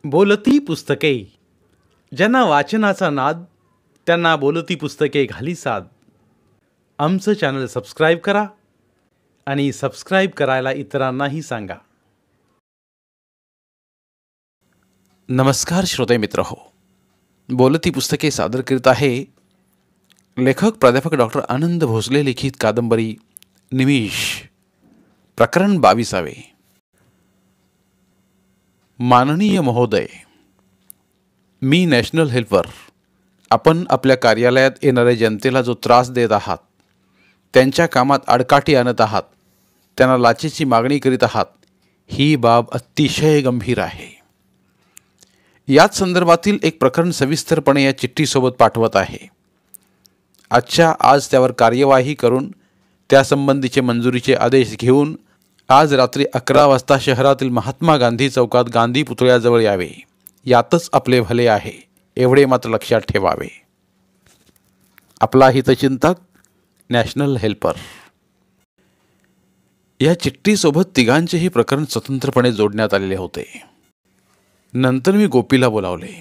बोलती पुस्तके. ज्यांना वाचनाचा नाद त्यांना बोलती पुस्तके घाली साद. आमचं चॅनल सबस्क्राईब करा आणि सबस्क्राईब करायला इतरांनाही सांगा. नमस्कार श्रोते मित्र हो, बोलती पुस्तके सादर करीत आहे लेखक प्राध्यापक डॉक्टर आनंद भोसले लिखित कादंबरी निमिष, प्रकरण 22. माननीय महोदय, मी नॅशनल हेल्पर. आपण आपल्या कार्यालयात येणाऱ्या जनतेला जो त्रास देत आहात, त्यांच्या कामात आडकाठी आणत आहात, त्यांना लाचेची मागणी करीत आहात, ही बाब अतिशय गंभीर आहे. याच संदर्भातील एक प्रकरण सविस्तरपणे या चिठ्ठीसोबत पाठवत आहे. आजच्या आज त्यावर कार्यवाही करून त्यासंबंधीचे मंजुरीचे आदेश घेऊन आज रात्री 11 वाजता शहरातील महात्मा गांधी चौकात गांधी पुतळ्याजवळ यावे. यातच आपले भले आहे, एवढे मात्र लक्षात ठेवावे. आपला हितचिंतक नॅशनल हेल्पर. या चिठ्ठीसोबत तिघांचेही प्रकरण स्वतंत्रपणे जोडण्यात आलेले होते. नंतर मी गोपीला बोलावले.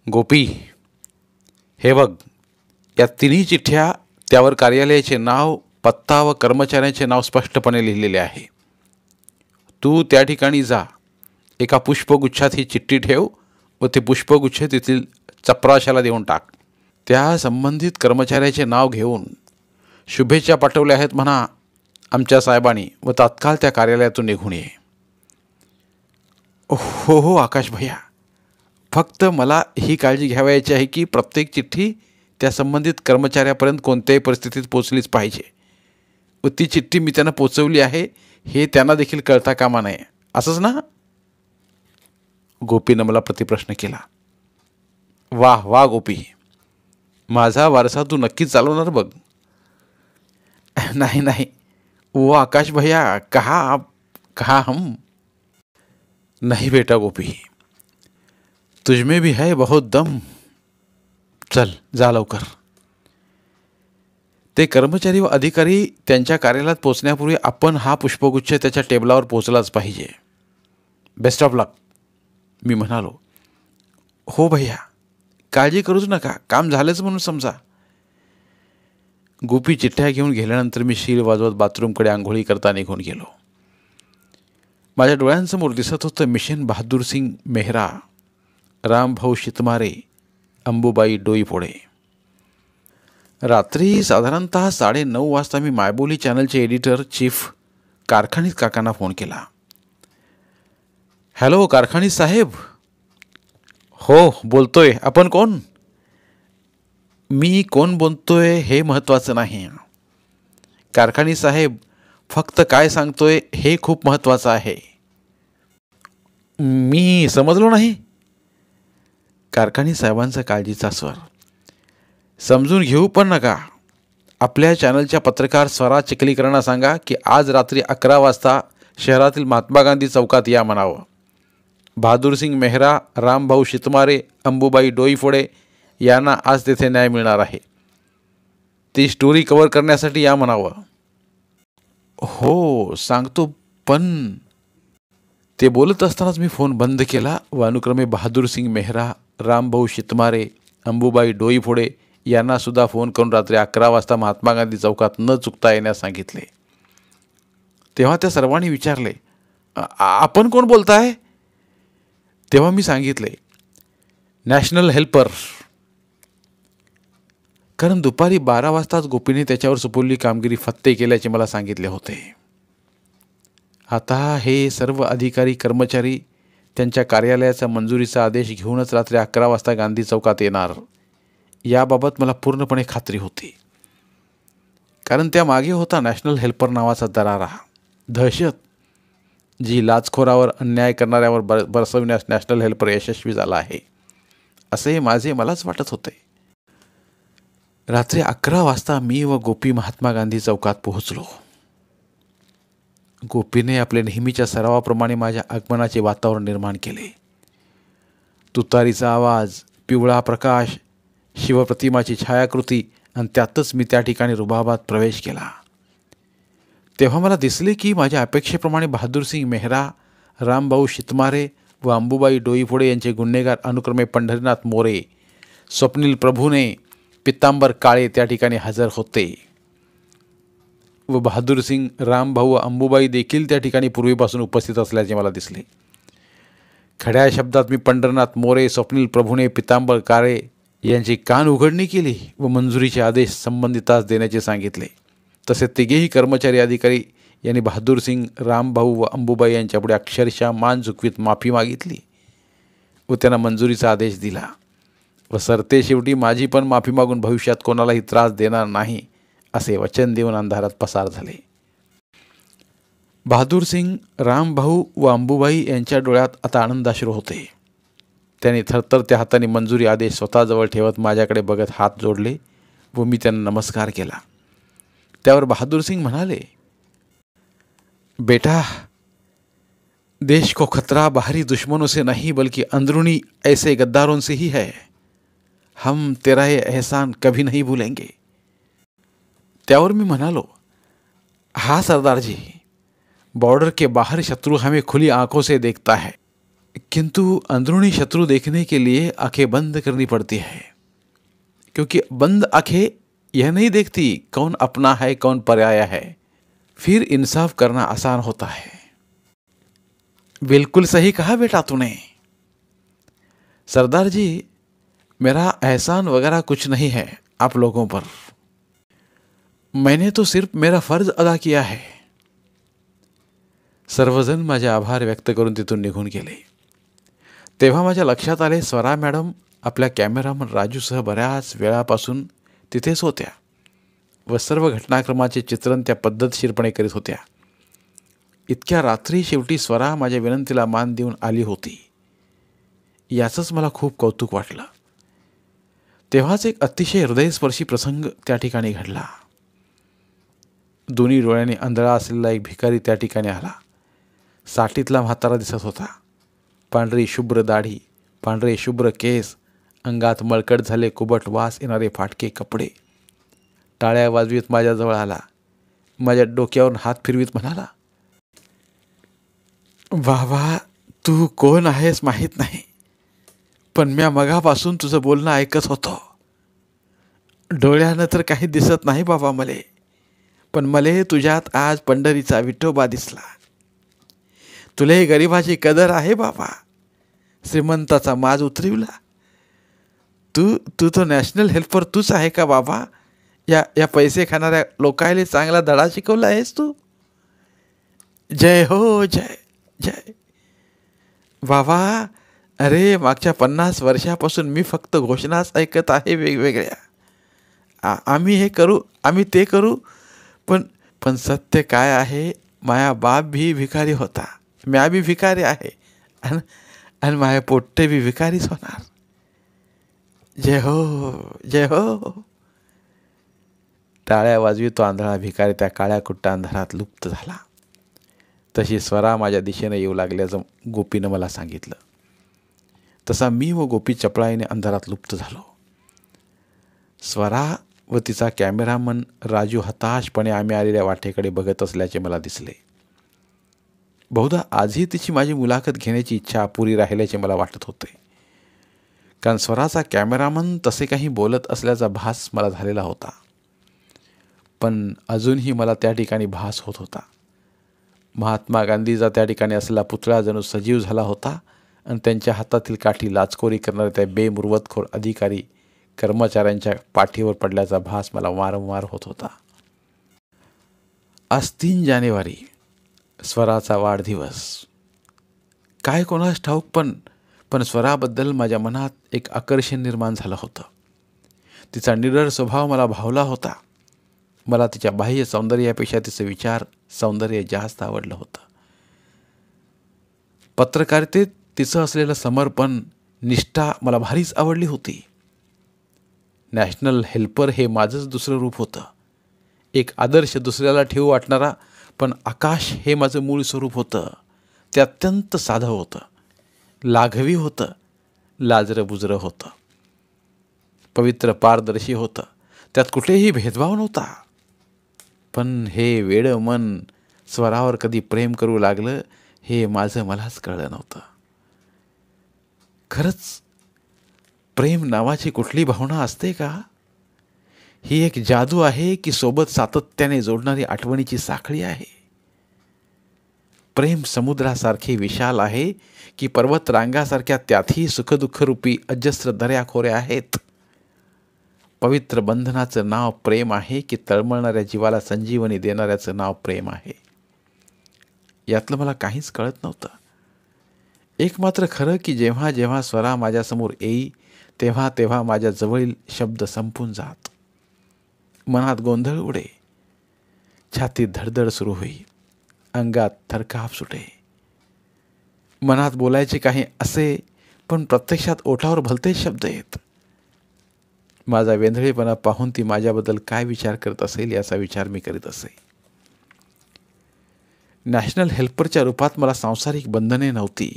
गोपी, हे बघ, या तिन्ही चिठ्ठ्या, त्यावर कार्यालयाचे नाव, पत्ता व कर्मचाऱ्यांचे नाव स्पष्टपणे लिहिलेले आहे. तू त्या ठिकाणी जा, एका पुष्पगुच्छात ही चिठ्ठी ठेव व ते पुष्पगुच्छ तेथील चपराशाला देऊन टाक. त्या संबंधित कर्मचाऱ्याचे नाव घेऊन शुभेच्छा पाठवल्या आहेत म्हणा आमच्या साहेबांनी व तात्काळ त्या कार्यालयातून निघून ये. हो हो आकाश भैया, फक्त मला ही काळजी घ्यावयाची आहे की प्रत्येक चिठ्ठी त्या संबंधित कर्मचाऱ्यापर्यंत कोणत्याही परिस्थितीत पोचलीच पाहिजे व ती चिठ्ठी मी त्यांना पोचवली आहे हे त्यांना देखील कळता कामा नये, असंच ना? गोपीनं मला प्रतिप्रश्न केला. वाह वाह गोपी, माझा वारसा तू नक्कीच चालवणार बघ. नहीं नहीं, वो आकाश भैया, कहाँ हम? नहीं बेटा गोपी, तुझमें भी है बहुत दम. चल जा लवकर. ते कर्मचारी व अधिकारी त्यांच्या कार्यालयात पोचण्यापूर्वी आपण हा पुष्पगुच्छ त्याच्या टेबलावर पोचलाच पाहिजे. बेस्ट ऑफ लक, मी म्हणालो. हो भैया, काळजी करूच नका, काम झालंच म्हणून समजा. गोपी चिठ्ठ्या घेऊन गेल्यानंतर मी शील वाजवत बाथरूमकडे आंघोळी करता निघून गेलो. माझ्या डोळ्यांसमोर दिसत होतं मिशन बहादूर सिंग मेहरा, रामभाऊ शितमारे, अंबुबाई डोईफोडे. रात्री साधारणतः 9:30 वाजता मी मायबोली चॅनलचे एडिटर चीफ कारखानीत काकांना फोन केला. हॅलो कारखानीत साहेब. हो बोलतोय, आपण कोण? मी कोण बोलतोय हे महत्त्वाचं नाही कारखानीत साहेब, फक्त काय सांगतोय हे खूप महत्त्वाचं आहे. मी समजलो नाही. कारखानी साहेबांचा काळजीचा स्वर. समजून घेऊ पण नका. आपल्या चॅनलच्या पत्रकार स्वरा चिखलीकरांना सांगा की आज रात्री 11 वाजता शहरातील महात्मा गांधी चौकात या म्हणावं. बहादूरसिंग मेहरा, रामभाऊ शितमारे, अंबुबाई डोईफोडे यांना आज तेथे न्याय मिळणार आहे. ती स्टोरी कव्हर करण्यासाठी या म्हणावं. हो सांगतो, पण ते बोलत असतानाच मी फोन बंद केला व अनुक्रमे बहादूरसिंग मेहरा, रामभाऊ शितमारे, अंबुबाई डोईफोडे यांना सुद्धा फोन करून रात्री 11 वाजता महात्मा गांधी चौकात न चुकता येण्यास सांगितले. तेव्हा त्या सर्वांनी विचारले, आपण कोण बोलताय? तेव्हा मी सांगितले, नॅशनल हेल्पर. कारण दुपारी 12 वाजताच गोपीने त्याच्यावर सोपवलेली कामगिरी फत्ते केल्याचे मला सांगितले होते. आता हे सर्व अधिकारी कर्मचारी त्यांच्या कार्यालयाचा मंजुरीचा आदेश घेऊनच रात्री 11 वाजता गांधी चौकात येणार याबाबत मला पूर्णपणे खात्री होती. कारण त्यामागे होता नॅशनल हेल्पर नावाचा दरारा, दहशत, जी लाचखोरावर, अन्याय करणाऱ्यावर बरसविण्यास नॅशनल हेल्पर यशस्वी झाला आहे असे मलाच वाटत होते. रात्री 11 वाजता मी व गोपी महात्मा गांधी चौकात पोहोचलो. गोपीने आपल्या नेहमीच्या सरावाप्रमाणे माझ्या आगमनाचे वातावरण निर्माण केले. तुतारीचा आवाज, पिवळा प्रकाश, शिवप्रतिमाची छायाकृती आणि त्यातच मी त्या ठिकाणी रुबाबात प्रवेश केला. तेव्हा मला दिसले की माझ्या अपेक्षेप्रमाणे बहादूरसिंग मेहरा, रामभाऊ शितमारे व अंबुबाई डोईफोडे यांचे गुन्हेगार अनुक्रमे पंढरीनाथ मोरे, स्वप्नील प्रभूने, पितांबर काळे त्या ठिकाणी हजर होते व बहादूरसिंग, रामभाऊ व अंबुबाई देखील त्या ठिकाणी पूर्वीपासून उपस्थित असल्याचे मला दिसले. खड्या शब्दात मी पंढरनाथ मोरे, स्वप्नील प्रभूने, पितांबर काळे यांची कान उघडणी केली व मंजुरीचे आदेश संबंधितास देण्याचे सांगितले. तसे तिघेही कर्मचारी अधिकारी यांनी बहादूरसिंग, रामभाऊ व अंबुबाई यांच्यापुढे अक्षरशः मान झुकवीत माफी मागितली व त्यांना मंजुरीचा आदेश दिला व सरते शेवटी माझी पण माफी मागून भविष्यात कोणालाही त्रास देणार नाही असे वचन देऊन अंधारात पसार झाले. बहादूरसिंग, रामभाऊ व अंबुबाई यांच्या डोळ्यात आता आनंदाश्रू होते. त्यांनी थरथरत्या हाताने मंजुरी आदेश स्वतःजवळ ठेवत माझ्याकडे बघत हात जोडले व मी त्यांना नमस्कार केला. त्यावर बहादूरसिंग म्हणाले, बेटा, देश को खतरा बाहरी दुश्मनों से नहीं बल्कि अंदरूनी ऐसे गद्दारों से ही है. हम तेरा ये एहसान कभी नहीं भूलेंगे. त्यावर मी म्हणालो, हाँ सरदार जी, बॉर्डर के बाहर शत्रु हमें खुली आंखों से देखता है, किंतु अंदरूनी शत्रु देखने के लिए आंखें बंद करनी पड़ती है, क्योंकि बंद आंखें यह नहीं देखती कौन अपना है कौन पराया है. फिर इंसाफ करना आसान होता है. बिल्कुल सही कहा बेटा तूने. सरदार जी, मेरा एहसान वगैरह कुछ नहीं है आप लोगों पर. मैंने तो सिर्फ मेरा फर्ज अदा किया है. सर्वजण माझे आभार व्यक्त करून तिथून निघून गेले. तेव्हा माझ्या लक्षात आले, स्वरा मॅडम आपल्या कॅमेरामन राजूसह बऱ्याच वेळापासून तिथेच होत्या व सर्व घटनाक्रमाचे चित्रण त्या पद्धतशीरपणे करीत होत्या. इतक्या रात्री शेवटी स्वरा माझ्या विनंतीला मान देऊन आली होती. याचंच मला खूप कौतुक वाटलं. तेव्हाच एक अतिशय हृदयस्पर्शी प्रसंग त्या ठिकाणी घडला. दोन्ही डोळ्यांनी आंधळा असलेला एक भिकारी त्या ठिकाणी आला. साठीतला म्हातारा दिसत होता. पांढरी शुभ्र दाढी, पांढरे शुभ्र केस, अंगात मळकट झाले कुबट वास येणारे फाटके कपडे. टाळ्या वाजवीत माझ्याजवळ आला. माझ्या डोक्यावरून हात फिरवीत म्हणाला, बाबा, तू कोण आहेस माहीत नाही, पण म्या मगापासून तुझं बोलणं ऐकत होतो. डोळ्यानं तर काही दिसत नाही बाबा मले, पण मले तुझ्यात आज पंढरीचा विठोबा दिसला. तुले गरिबाची कदर आहे बाबा. श्रीमंताचा माज उतरविला. तू तो नॅशनल हेल्पर तूच आहे का बाबा? या पैसे खाणाऱ्या लोकायले चांगला धडा शिकवला आहेस तू. जय हो, जय जय बाबा. अरे, मागच्या 50 वर्षापासून मी फक्त घोषणाच ऐकत आहे वेगवेगळ्या. आम्ही हे करू, आम्ही ते करू, पण सत्य काय आहे, माया बाप भी भिकारी होता, म्या भी भिकारी आहे, आणि माझ्या पोट्टे भी भिकारीच होणार. जय हो, जय हो. टाळ्या वाजवी तो आंधळा भिकारी त्या काळ्या कुट्टा अंधारात लुप्त झाला. तशी स्वरा माझ्या दिशेने येऊ लागल्याचं गोपीनं मला सांगितलं. तसा मी व गोपी चपळाईने अंधारात लुप्त झालो. स्वरा व तिचा कॅमेरामन राजू हताशपणे आम्ही आलेल्या वाटेकडे बघत असल्याचे मला दिसले. बहुधा आजही तिची माझी मुलाखत घेण्याची इच्छा अपुरी राहिल्याचे मला वाटत होते, कारण स्वराचा कॅमेरामन तसे काही बोलत असल्याचा भास मला झालेला होता. पण अजूनही मला त्या ठिकाणी भास होत होता. महात्मा गांधीचा त्या ठिकाणी असलेला पुतळा जणू सजीव झाला होता आणि त्यांच्या हातातील काठी लाचखोरी करणाऱ्या त्या बेमुरवतखोर अधिकारी कर्मचाऱ्यांच्या पाठीवर पडल्याचा भास मला वारंवार होत होता. आज 3 जानेवारी, स्वराचा वाढदिवस. काय कोणास ठाऊक, पण स्वराबद्दल माझ्या मनात एक आकर्षण निर्माण झालं होतं. तिचा निडर स्वभाव मला भावला होता. मला तिच्या बाह्य सौंदर्यापेक्षा तिचे विचार सौंदर्य जास्त आवडलं होतं. पत्रकारितेत तिचं असलेलं समर्पण, निष्ठा मला भारीच आवडली होती. नॅशनल हेल्पर हे माझंच दुसरं रूप होतं. एक आदर्श दुसऱ्याला ठेवू वाटणारा, पण आकाश हे माझं मूळ स्वरूप होतं. ते अत्यंत साधं होतं, लाघवी होतं, लाजरं बुजरं होतं, पवित्र पारदर्शी होतं. त्यात कुठेही भेदभाव नव्हता. पण हे वेडं मन स्वरावर कधी प्रेम करू लागलं हे माझं मलाच कळलं नव्हतं. खरंच प्रेम नावाची कुठली भावना असते का? ही एक जादू आहे की सोबत सातत्याने जोडणारी आठवणीची साखळी आहे? प्रेम समुद्रासारखे विशाल आहे की पर्वतरांगासारख्या त्यातही सुखदुःखरूपी अजस्र दऱ्याखोऱ्या आहेत? पवित्र बंधनाचं नाव प्रेम आहे की तळमळणाऱ्या जीवाला संजीवनी देणाऱ्याचं नाव प्रेम आहे? यातलं मला काहीच कळत नव्हतं. एक मात्र खरं की जेव्हा जेव्हा स्वरा माझ्यासमोर येई तेव्हा तेव्हा माझ्या जवळील शब्द संपून जात. मनात गोंधळ उडे, छातीत धडधड सुरू होई, अंगात थरकाप सुटे. मनात बोलायचे काही असे पण प्रत्यक्षात ओठावर भलतेच शब्द येत. माझा वेंधळेपणा पाहून ती माझ्याबद्दल काय विचार करत असेल याचा विचार मी करीत असे. नॅशनल हेल्परच्या रूपात मला सांसारिक बंधने नव्हती.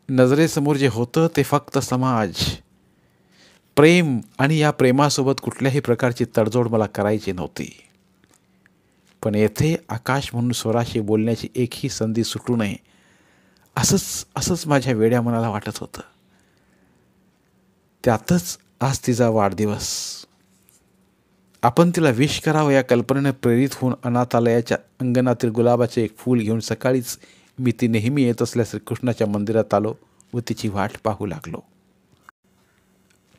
नजरेसमोर जे होतं ते फक्त समाज, प्रेम आणि या प्रेमासोबत कुठल्याही प्रकारची तडजोड मला करायची नव्हती. पण येथे आकाश म्हणून स्वराशी बोलण्याची एकही संधी सुटू नये असंच माझ्या वेड्या मनाला वाटत होतं. त्यातच आज तिचा वाढदिवस. आपण तिला विश करावं या कल्पनेने प्रेरित होऊन अनाथालयाच्या अंगणातील गुलाबाचे एक फूल घेऊन सकाळीच मी ती नेहमी येत असल्या श्रीकृष्णाच्या मंदिरात आलो व तिची वाट पाहू लागलो.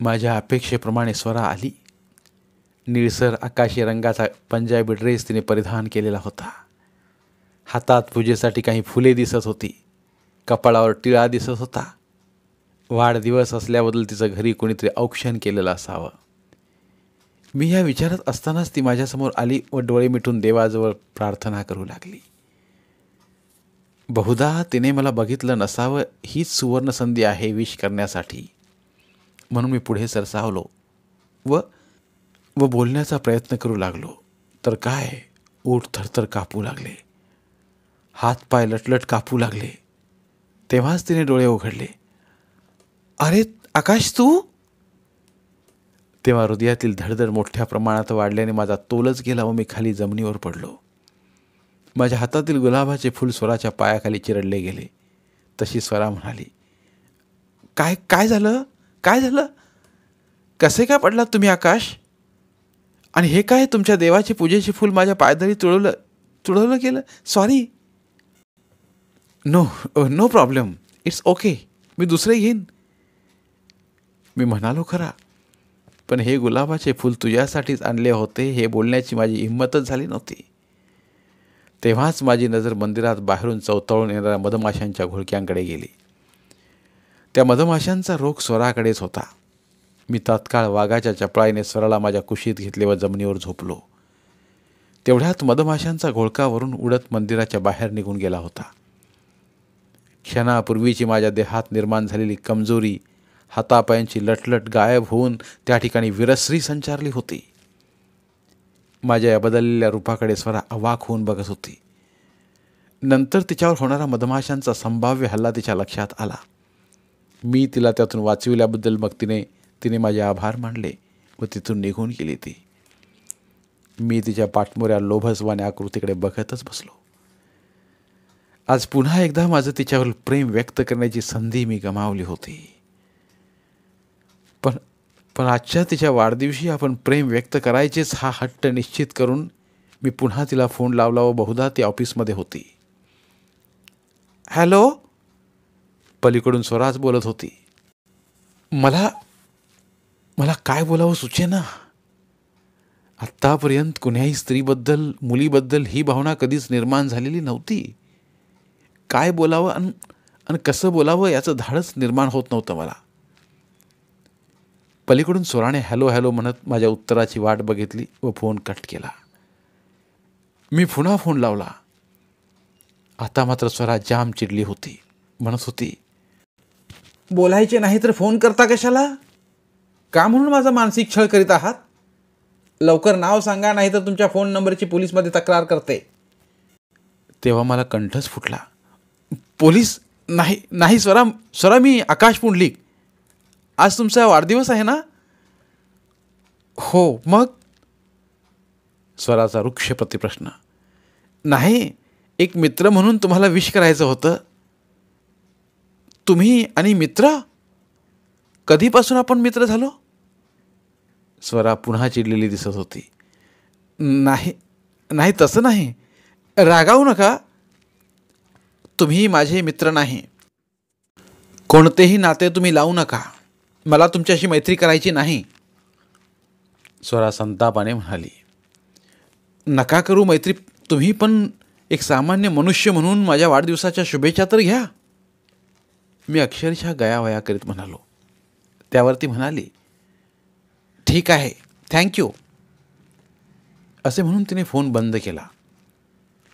माझ्या अपेक्षेप्रमाणे स्वरा आली. निळसर आकाशी रंगाचा पंजाबी ड्रेस तिने परिधान केलेला होता. हातात पूजेसाठी काही फुले दिसत होती. कपाळावर टिळा दिसत होता. वाढदिवस असल्याबद्दल तिचं घरी कोणीतरी औक्षण केलेलं असावं. मी या विचारात असतानाच ती माझ्यासमोर आली व डोळे मिटून देवाजवळ प्रार्थना करू लागली. बहुधा तिने मला बघितलं नसावं, हीच सुवर्ण संधी आहे विश करण्यासाठी, म्हणून मी पुढे सरसावलो व बोलण्याचा प्रयत्न करू लागलो. तर काय, ओठ थरथर कापू लागले, हातपाय लटलट कापू लागले. तेव्हाच तिने डोळे उघडले. अरे आकाश, तू? तेव्हा हृदयातील धडधड मोठ्या प्रमाणात वाढल्याने माझा तोलच गेला व मी खाली जमिनीवर पडलो. माझ्या हातातील गुलाबाचे फूल स्वराच्या पायाखाली चिरडले गेले. तशी स्वरा म्हणाली, काय झालं? काय झालं? कसे काय पडलात तुम्ही आकाश? आणि हे काय, तुमच्या देवाचे पूजेचे फूल माझ्या पायदळी तुळवलं गेलं? Sorry. No problem, it's okay, मी दुसरे घेईन. मी म्हणालो खरा, पण हे गुलाबाचे फूल तुझ्यासाठीच आणले होते हे बोलण्याची माझी हिंमतच झाली नव्हती. तेव्हाच माझी नजर मंदिरात बाहेरून चवताळून येणाऱ्या मधमाशांच्या घोळक्यांकडे गेली. त्या मधमाशांचा रोग स्वराकडेच होता. मी तात्काळ वाघाच्या चपळाईने स्वराला माझ्या कुशीत घेतले व जमिनीवर झोपलो. तेवढ्यात मधमाशांचा घोळकावरून उडत मंदिराच्या बाहेर निघून गेला होता. क्षणापूर्वीची माझ्या देहात निर्माण झालेली कमजोरी, हातापायांची लटलट गायब होऊन त्या ठिकाणी विरश्री संचारली होती. माझ्या या बदललेल्या रूपाकडे स्वरा अवाक होऊन बघत होती. नंतर तिच्यावर होणारा मधमाशांचा संभाव्य हल्ला तिच्या लक्षात आला. मी तिला त्यातून वाचविल्याबद्दल मग तिने माझे आभार मानले व तिथून निघून गेली. मी तिच्या पाठमोऱ्या लोभसवाण्या आकृतीकडे बघतच बसलो. आज पुन्हा एकदा माझं तिच्यावर प्रेम व्यक्त करण्याची संधी मी गमावली होती. पण आजच्या तिच्या वाढदिवशी आपण प्रेम व्यक्त करायचेच हा हट्ट निश्चित करून मी पुन्हा तिला फोन लावला व बहुधा ती ऑफिसमध्ये होती. हॅलो, पलीकडून स्वराज बोलत होती. मला काय बोलावं सुचेना. आत्तापर्यंत कुण्याही स्त्रीबद्दल, मुलीबद्दल ही भावना कधीच निर्माण झालेली नव्हती. काय बोलावं आणि कसं बोलावं याचं धाडच निर्माण होत नव्हतं मला. पलीकडून स्वराने हॅलो हॅलो म्हणत माझ्या उत्तराची वाट बघितली व फोन कट केला. मी पुन्हा फोन लावला. आता मात्र स्वरा जाम चिडली होती. म्हणत होती, बोलायचे नाही तर फोन करता कशाला? का म्हणून माझा मानसिक छळ करीत आहात? लवकर नाव सांगा, नाही तर तुमच्या फोन नंबरची पोलीसमध्ये तक्रार करते. तेव्हा मला कंठच फुटला. पोलीस? नाही स्वरा, मी आकाश पुंडलिक. आज तुमचा वाढदिवस आहे ना? हो, मग? स्वराचा रुक्ष प्रतिप्रश्न. नाही, एक मित्र म्हणून तुम्हाला विश करायचं होतं. तुम्ही आणि मित्र? कधीपासून आपण मित्र झालो? स्वरा पुन्हा चिडलेली दिसत होती. नाही नाही, तसं नाही. रागावू नका. तुम्ही माझे मित्र नाही. कोणतेही नाते तुम्ही लावू नका. मला तुमच्याशी मैत्री करायची नाही. स्वरा संतापाने म्हणाली. नका करू मैत्री. तुम्ही पण एक सामान्य मनुष्य म्हणून माझ्या वाढदिवसाच्या शुभेच्छा तर घ्या. मी अक्षरशः गयावया करीत म्हणालो. त्यावर ती म्हणाली, ठीक आहे, थँक्यू. असे म्हणून तिने फोन बंद केला.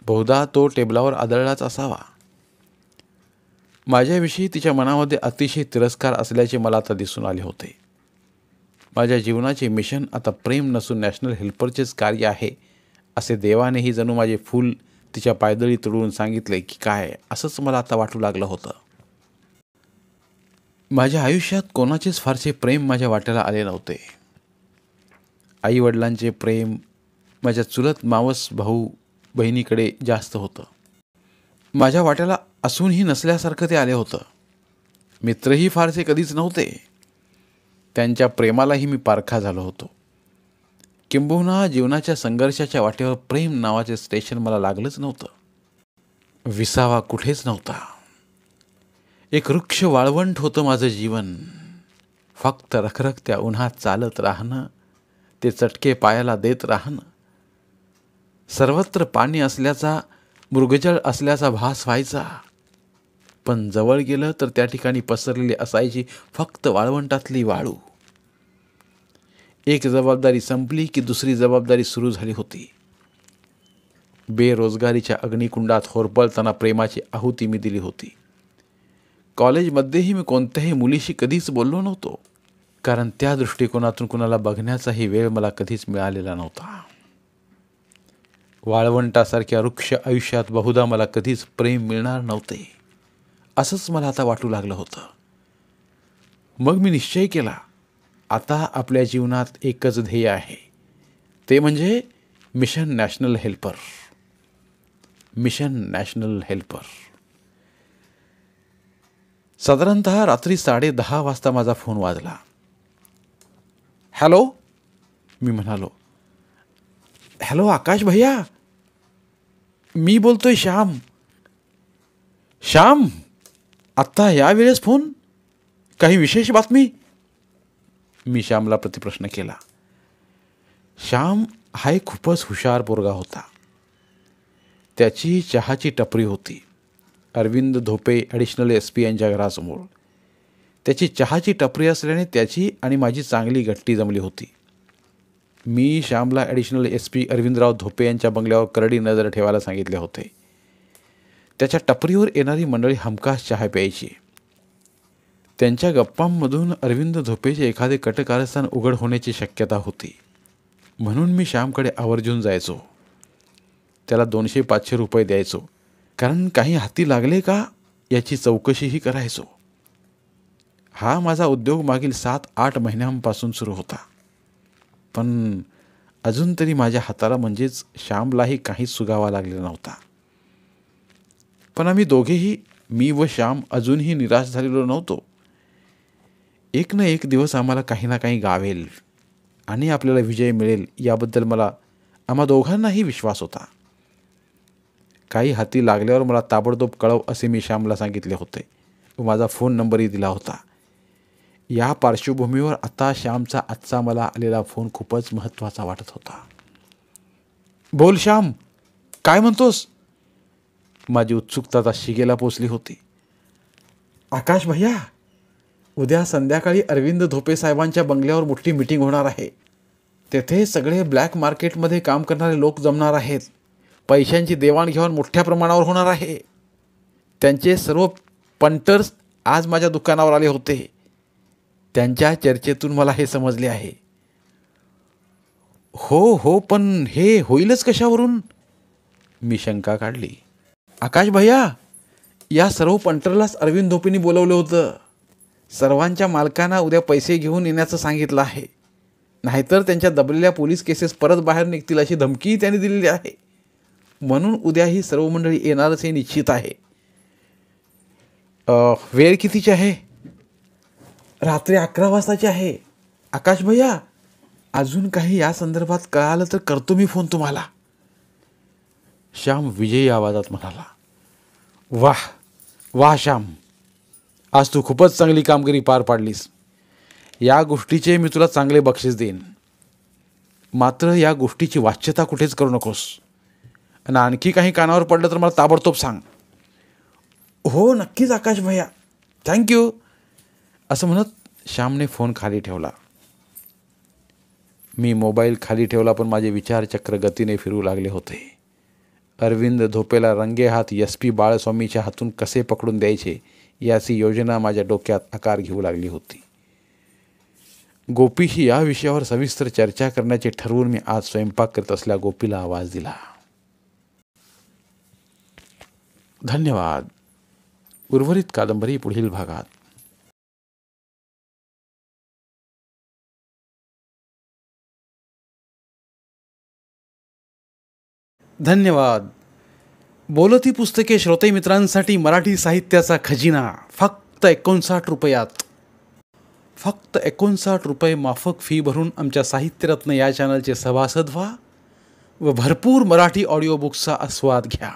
बहुधा तो टेबलावर आदळलाच असावा. माझ्याविषयी तिच्या मनामध्ये अतिशय तिरस्कार असल्याचे मला आता दिसून आले होते. माझ्या जीवनाचे मिशन आता प्रेम नसून नॅशनल हेल्परचेच कार्य आहे असे देवानेही जणू माझे फूल तिच्या पायदळी तुडवून सांगितले की काय, असंच मला आता वाटू लागलं होतं. माझ्या आयुष्यात कोणाचेच फारसे प्रेम माझ्या वाट्याला आले नव्हते. आईवडिलांचे प्रेम माझ्या चुलत मावस भाऊ बहिणीकडे जास्त होतं. माझ्या वाट्याला असूनही नसल्यासारखं ते आले होतं. मित्रही फारसे कधीच नव्हते. त्यांच्या प्रेमालाही मी पारखा झालो होतो. किंबहुना जीवनाच्या संघर्षाच्या वाटेवर प्रेम नावाचे स्टेशन मला लागलंच नव्हतं. विसावा कुठेच नव्हता. एक वृक्ष वाळवंट होतं माझं जीवन. फक्त रखरखत्या उन्हात चालत राहणं, ते चटके पायाला देत राहणं. सर्वत्र पाणी असल्याचा, मृगजळ असल्याचा भास व्हायचा, पण जवळ गेलं तर त्या ठिकाणी पसरलेली असायची फक्त वाळवंटातली वाळू. एक जबाबदारी संपली की दुसरी जबाबदारी सुरू झाली होती. बेरोजगारीच्या अग्निकुंडात होरपळताना प्रेमाची आहुती मी दिली होती. कॉलेजमध्येही मी कोणत्याही मुलीशी कधीच बोललो नव्हतो, कारण त्या दृष्टिकोनातून कुणाला बघण्याचाही वेळ मला कधीच मिळालेला नव्हता. वाळवंटासारख्या वृक्ष आयुष्यात बहुधा मला कधीच प्रेम मिळणार नव्हते, असंच मला आता वाटू लागलं होतं. मग मी निश्चय केला, आता आपल्या जीवनात एकच ध्येय आहे, ते म्हणजे mission national helper. Mission national helper. साधारणतः रात्री 10:30 वाजता माझा फोन वाजला. हॅलो, मी म्हणालो. हॅलो आकाश भैया, मी बोलतोय श्याम. श्याम, आत्ता यावेळेस फोन? काही विशेष बातमी? मी श्यामला प्रतिप्रश्न केला. श्याम हा एक खूपच हुशार पोरगा होता. त्याची चहाची टपरी होती. अरविंद धोपे ॲडिशनल SP यांच्या घरासमोर. त्याची चहाची टपरी असल्याने त्याची आणि माझी चांगली गट्टी जमली होती. मी श्यामला ॲडिशनल SP अरविंदराव धोपे यांच्या बंगल्यावर करडी नजर ठेवायला सांगितले होते. त्याच्या टपरीवर येणारी मंडळी हमखास चहा प्यायची. त्यांच्या गप्पांमधून अरविंद धोपेचे एखादे कटकारस्थान उघड होण्याची शक्यता होती. म्हणून मी श्यामकडे आवर्जून जायचो. त्याला 200-500 रुपये द्यायचो, कारण काही हाती लागले का याची चौकशीही करायचो. हा माझा उद्योग मागील 7-8 महिन्यांपासून सुरू होता. पण अजून तरी माझ्या हाताला म्हणजेच श्यामलाही काहीच सुगावा लागलेला नव्हता. पण आम्ही दोघेही, मी व श्याम, अजूनही निराश झालेलो नव्हतो. एक ना एक दिवस आम्हाला काही ना काही गावेल आणि आपल्याला विजय मिळेल याबद्दल आम्हा दोघांनाही विश्वास होता. काही हाती लागल्यावर मला ताबडतोब कळव असे मी श्यामला सांगितले होते व माझा फोन नंबरही दिला होता. या पार्श्वभूमीवर आता श्यामचा आजचा मला आलेला फोन खूपच महत्त्वाचा वाटत होता. बोल श्याम, काय म्हणतोस? माझी उत्सुकता आता शिगेला पोचली होती. आकाश भैया, उद्या संध्याकाळी अरविंद धोपे साहेबांच्या बंगल्यावर मोठी मीटिंग होणार आहे. तेथे सगळे ब्लॅक मार्केटमध्ये काम करणारे लोक जमणार आहेत. पैशांची देवाणघेवाण मोठ्या प्रमाणावर होणार आहे. त्यांचे सर्व पंटर्स आज माझ्या दुकानावर आले होते. त्यांच्या चर्चेतून मला हे समजले आहे. हो, पण हे होईलच कशावरून? मी शंका काढली. आकाश भैया, या सर्व पंटरलाच अरविंद धोपेंनी बोलवलं होतं. सर्वांच्या मालकांना उद्या पैसे घेऊन येण्याचं सांगितलं आहे. नाहीतर त्यांच्या दबलेल्या पोलीस केसेस परत बाहेर निघतील अशी धमकीही त्यांनी दिलेली आहे. म्हणून उद्या ही सर्व मंडळी येणारच हे निश्चित आहे. वेळ कितीची आहे? रात्री 11 वाजताची आहे. आकाश भैया, अजून काही या संदर्भात कळालं तर करतो मी फोन तुम्हाला. श्याम विजयी आवाजात म्हणाला. वाह वाह श्याम, आज तू खूपच चांगली कामगिरी पार पाडलीस. या गोष्टीचे मी तुला चांगले बक्षीस देईन. मात्र या गोष्टीची वाच्यता कुठेच करू नकोस. आणि आणखी काही कानावर पडलं तर मला ताबडतोब सांग. हो नक्कीच आकाश भैया, थँक्यू. असं म्हणत श्यामने फोन खाली ठेवला. मी मोबाईल खाली ठेवला, पण माझे विचारचक्र गतीने फिरू लागले होते. अरविंद धोपेला रंगेहात SP बाळस्वामीच्या हातून कसे पकडून द्यायचे याची योजना माझ्या डोक्यात आकार घेऊ लागली होती. गोपीशी या विषयावर सविस्तर चर्चा करण्याचे ठरवून मी आज स्वयंपाक करत असल्या गोपीला आवाज दिला. धन्यवाद. उर्वरित कादंबरी पुढील भागात. धन्यवाद. बोलती पुस्तके श्रोते मित्रांसाठी मराठी साहित्याचा खजिना फक्त 59 रुपयात. फक्त 59 रुपये माफक फी भरून आमच्या साहित्यरत्न या चॅनलचे सभासद व्हा व भरपूर मराठी ऑडिओ बुक्सचा आस्वाद घ्या.